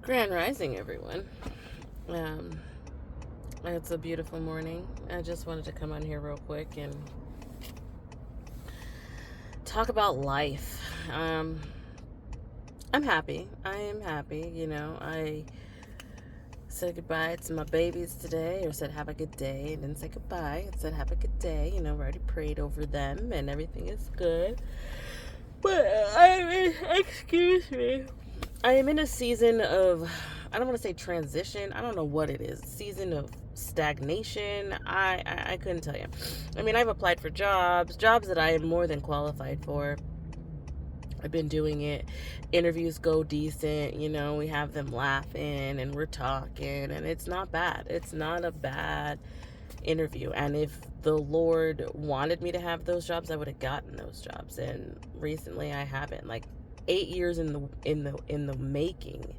Grand Rising, everyone. Um, it's a beautiful morning. I just wanted to come on here real quick and talk about life. I'm happy. I am happy. I said goodbye to my babies today, or said have a good day, and didn't say goodbye. I said have a good day. We already prayed over them, and everything is good. But excuse me. I am in a season of, I don't want to say transition. I don't know what it is. Season of stagnation. I couldn't tell you. I mean, I've applied for jobs that I am more than qualified for. I've been doing it. Interviews go decent. We have them laughing and we're talking, and it's not bad. It's not a bad interview. And if the Lord wanted me to have those jobs, I would have gotten those jobs. And recently I haven't. Like 8 years in the making.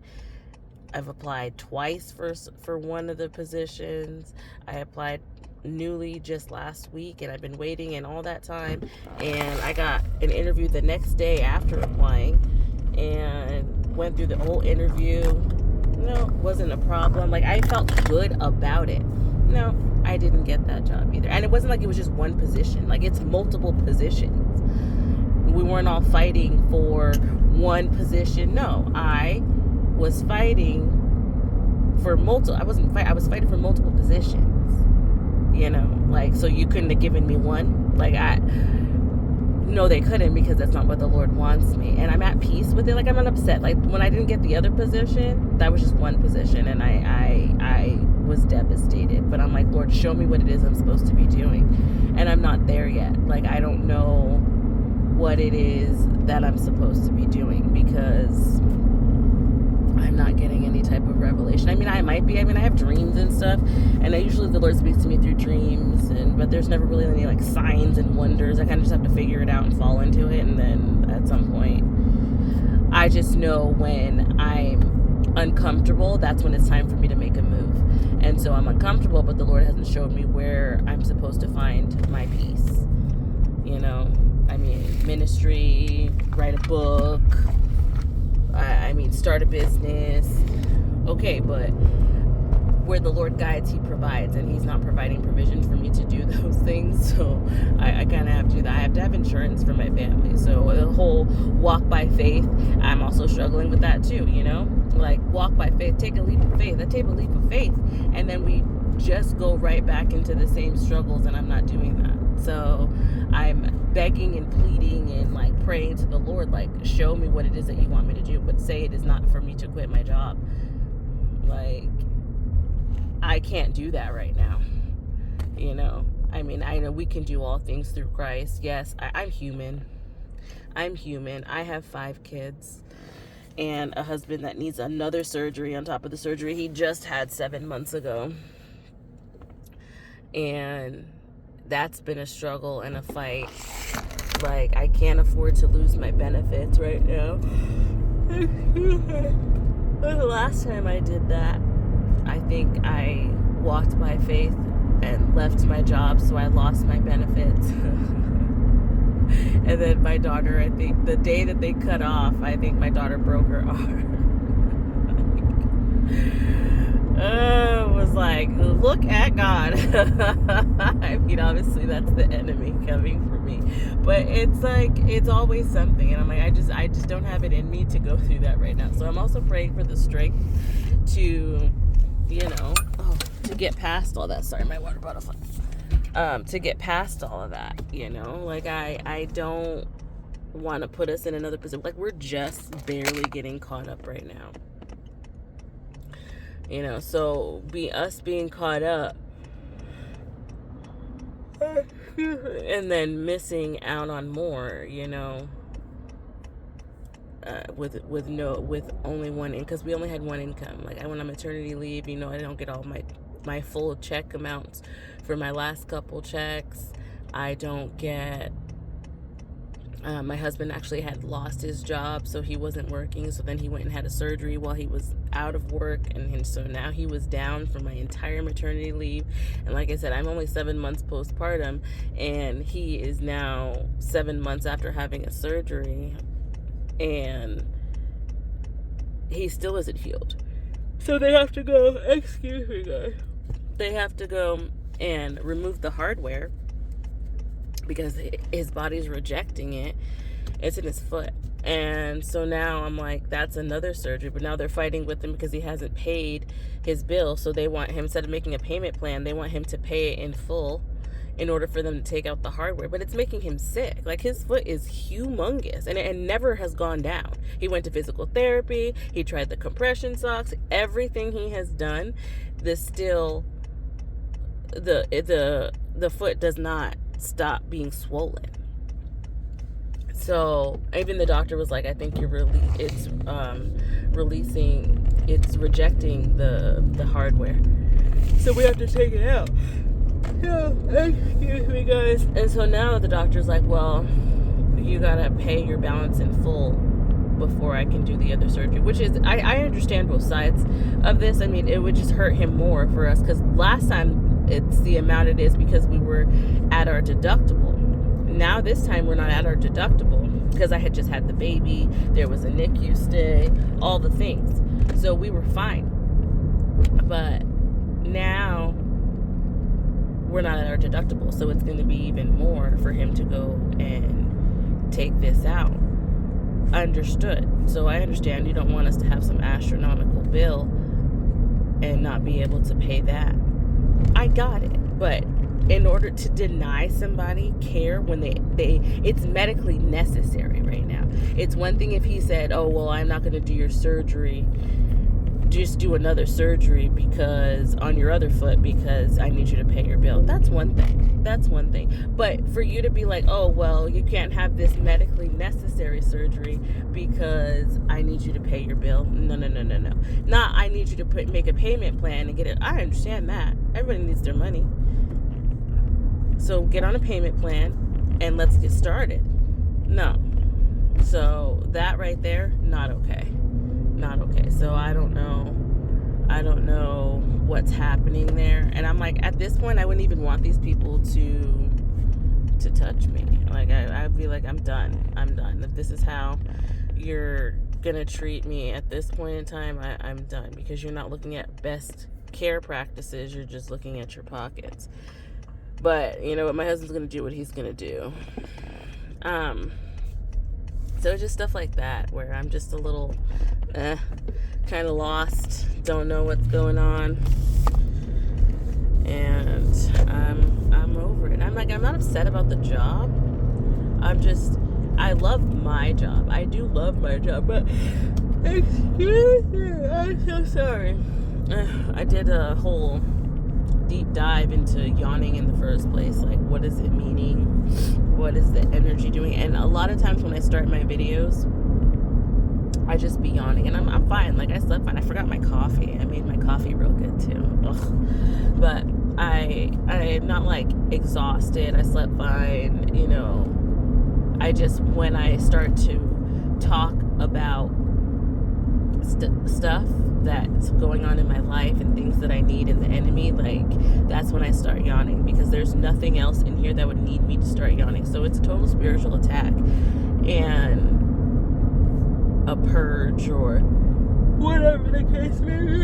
I've applied twice for one of the positions. I applied newly just last week, and I've been waiting and all that time, and I got an interview the next day after applying and went through the whole interview. No, wasn't a problem. Like, I felt good about it. No, I didn't get that job either. And it wasn't like it was just one position. Like, it's multiple positions. We weren't all fighting for one position. No, I was fighting for multiple. I was fighting for multiple positions. Like, so you couldn't have given me one. Like, no, they couldn't, because that's not what the Lord wants me. And I'm at peace with it. Like, I'm not upset. Like, when I didn't get the other position, that was just one position, and I was devastated. But I'm like, Lord, show me what it is I'm supposed to be doing. And I'm not there yet. Like, I don't know what it is that I'm supposed to be doing, because I'm not getting any type of revelation. I mean, I might be. I mean, I have dreams and stuff, and usually the Lord speaks to me through dreams, but there's never really any like signs and wonders. I kind of just have to figure it out and fall into it, and then at some point, I just know when I'm uncomfortable, that's when it's time for me to make a move. And so I'm uncomfortable, but the Lord hasn't showed me where I'm supposed to find my peace. I mean, ministry, write a book, start a business. Okay, but where the Lord guides, He provides, and He's not providing provision for me to do those things. So I kind of have to do that. I have to have insurance for my family. So the whole walk by faith, I'm also struggling with that too, Like, walk by faith, take a leap of faith. I take a leap of faith, and then we just go right back into the same struggles, and I'm not doing that. So I'm begging and pleading and like praying to the Lord, like, show me what it is that you want me to do, but say it is not for me to quit my job. Like, I can't do that right now. I mean, I know we can do all things through Christ. Yes, I'm human. I have 5 kids and a husband that needs another surgery on top of the surgery he just had 7 months ago. And that's been a struggle and a fight. Like, I can't afford to lose my benefits right now. The last time I did that, I think I walked by faith and left my job, so I lost my benefits. And then my daughter, I think the day that they cut off, I think my daughter broke her arm. Was like, look at God. I mean, obviously that's the enemy coming for me, but it's like, it's always something, and I'm like, I just don't have it in me to go through that right now. So I'm also praying for the strength to, to get past all that. Sorry, my water bottle fell. To get past all of that, like, I don't want to put us in another position. Like, we're just barely getting caught up right now. So us being caught up and then missing out on more, with only one, because we only had one income. Like, I went on maternity leave, I don't get all my full check amounts for my last couple checks. I don't get my husband actually had lost his job, so he wasn't working. So then he went and had a surgery while he was out of work, and so now he was down for my entire maternity leave. And like I said, I'm only 7 months postpartum, and he is now 7 months after having a surgery, and he still isn't healed. So they have to go, excuse me, guys. They have to go and remove the hardware because his body's rejecting it. It's in his foot. And so now I'm like, that's another surgery. But now they're fighting with him because he hasn't paid his bill. So they want him, instead of making a payment plan, they want him to pay it in full in order for them to take out the hardware. But it's making him sick. Like, his foot is humongous, and it never has gone down. He went to physical therapy. He tried the compression socks. Everything he has done, the foot does not stop being swollen. So even the doctor was like, I think it's rejecting the hardware. So we have to take it out. Yeah, excuse me, guys. And so now the doctor's like, well, you gotta pay your balance in full before I can do the other surgery, which is, I understand both sides of this. I mean, it would just hurt him more for us, because last time it's the amount it is because we were at our deductible. Now this time we're not at our deductible because I had just had the baby. There was a NICU stay, all the things. So we were fine. But now we're not at our deductible, so it's going to be even more for him to go and take this out. Understood. So I understand you don't want us to have some astronomical bill and not be able to pay that. I got it. But in order to deny somebody care when it's medically necessary right now. It's one thing if he said, oh, well, I'm not going to do your surgery, just do another surgery because on your other foot because I need you to pay your bill. That's one thing. But for you to be like, oh, well, you can't have this medically necessary surgery because I need you to pay your bill. No. Not I need you to make a payment plan and get it. I understand that. Everybody needs their money. So get on a payment plan and let's get started. No. So that right there, not okay. So I don't know what's happening there. And I'm like, at this point, I wouldn't even want these people to touch me. Like, I'd be like, I'm done. If this is how you're gonna treat me at this point in time, I'm done, because you're not looking at best care practices. You're just looking at your pockets. But you know what, my husband's gonna do what he's gonna do. So just stuff like that where I'm just a little kind of lost, don't know what's going on, and I'm over it. I'm not upset about the job. I love my job. I do love my job, but excuse me, I'm so sorry. I did a whole deep dive into yawning in the first place. Like, what is it meaning? What is the energy doing? And a lot of times when I start my videos, I just be yawning, and I'm fine. Like, I slept fine. I forgot my coffee. I made my coffee real good too. Ugh. But I'm not like exhausted. I slept fine. You know, when I start to talk about stuff that's going on in my life and things that I need in the enemy, like, that's when I start yawning, because there's nothing else in here that would need me to start yawning. So it's a total spiritual attack and a purge or whatever the case may be.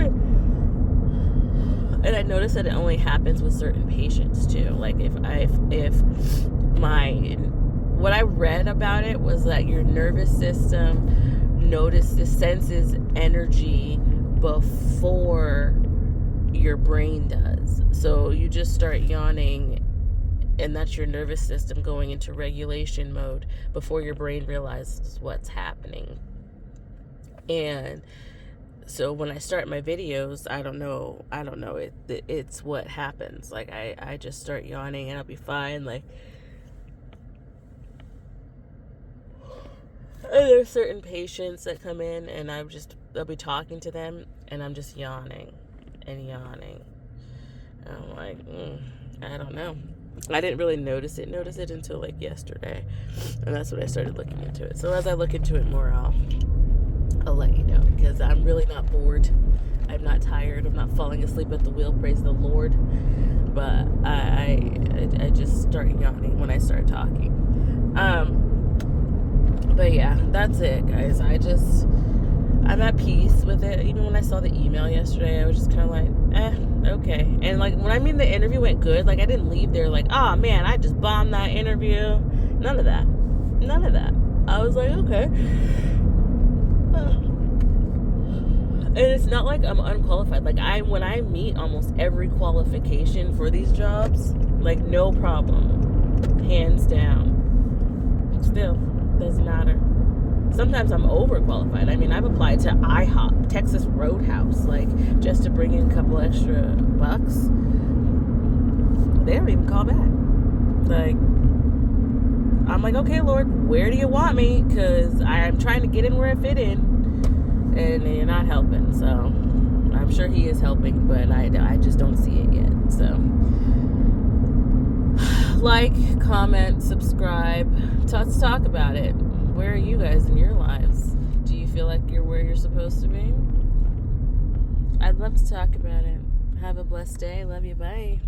And I noticed that it only happens with certain patients too. Like, what I read about it was that your nervous system senses energy before your brain does. So you just start yawning, and that's your nervous system going into regulation mode before your brain realizes what's happening. And so when I start my videos, I don't know, it's what happens. Like, I just start yawning and I'll be fine. Like, and there's certain patients that come in and I'll be talking to them and I'm just yawning and yawning. And I'm like, I don't know. I didn't really notice it until like yesterday. And that's when I started looking into it. So as I look into it more, I'll let you know, because I'm really not bored. I'm not tired. I'm not falling asleep at the wheel, praise the Lord. But I just start yawning when I start talking. But yeah, that's it, guys. I'm at peace with it. Even when I saw the email yesterday, I was just kind of like, okay. And like when I mean the interview went good, like I didn't leave there like, oh man, I just bombed that interview. None of that. None of that. I was like, okay. And it's not like I'm unqualified. Like when I meet almost every qualification for these jobs, like no problem, hands down. Still, doesn't matter. Sometimes I'm overqualified. I mean, I've applied to IHOP, Texas Roadhouse, like just to bring in a couple extra bucks. They don't even call back. Like, I'm like, okay, Lord, where do you want me? Because I'm trying to get in where I fit in, and you're not helping. So I'm sure He is helping, but I just don't see it yet. So like, comment, subscribe. Let's talk about it. Where are you guys in your lives? Do you feel like you're where you're supposed to be? I'd love to talk about it. Have a blessed day. Love you. Bye.